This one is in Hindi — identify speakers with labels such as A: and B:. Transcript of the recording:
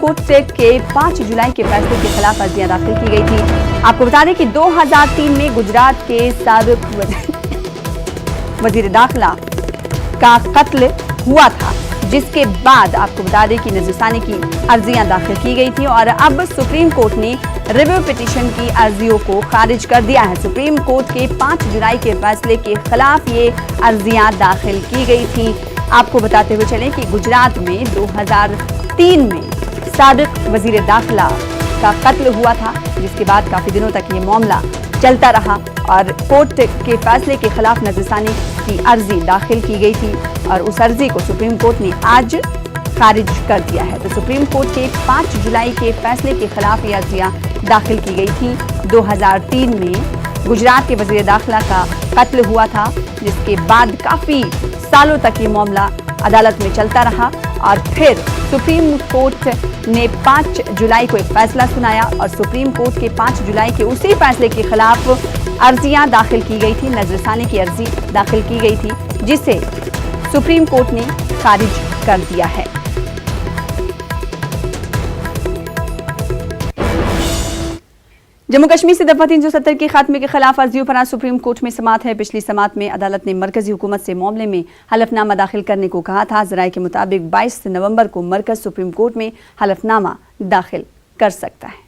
A: कोर्ट के 5 जुलाई के फैसले के खिलाफ अर्जियां दाखिल की गई थी। आपको बता दें कि 2003 में गुजरात के साबिक वजीर दाखिला का कत्ल हुआ था, जिसके बाद आपको बता दें कि नजरसानी की अर्जियां दाखिल की गई थी और अब सुप्रीम कोर्ट ने रिव्यू पिटीशन की अर्जियों को खारिज कर दिया है। सुप्रीम कोर्ट के 5 जुलाई के फैसले के खिलाफ ये अर्जियां दाखिल की गई थी। आपको बताते हुए चलें कि गुजरात में 2003 में साबिक वजीर दाखिला का कत्ल हुआ था, जिसके बाद काफी दिनों तक ये मामला चलता रहा और कोर्ट के फैसले के खिलाफ नजरसानी की अर्जी दाखिल की गई थी और उस अर्जी को सुप्रीम कोर्ट ने आज खारिज कर दिया है। तो सुप्रीम कोर्ट के 5 जुलाई के फैसले के खिलाफ ये अर्जियां दाखिल की गई थी। 2003 में गुजरात के वजीर दाखिला का कत्ल हुआ था, जिसके बाद काफी सालों तक ये मामला अदालत में चलता रहा और फिर सुप्रीम कोर्ट ने 5 जुलाई को एक फैसला सुनाया और सुप्रीम कोर्ट के 5 जुलाई के उसी फैसले के खिलाफ अर्जियां दाखिल की गई थी। नजरसानी की अर्जी दाखिल की गई थी, जिसे सुप्रीम कोर्ट ने खारिज कर दिया है। जम्मू कश्मीर से दफा 370 के खात्मे के खिलाफ अर्जियों पर आज सुप्रीम कोर्ट में समाअत है। पिछली समाअत में अदालत ने मरकजी हुकूमत से मामले में हलफनामा दाखिल करने को कहा था। जराये के मुताबिक 22 नवंबर को मरकज सुप्रीम कोर्ट में हलफनामा दाखिल कर सकता है।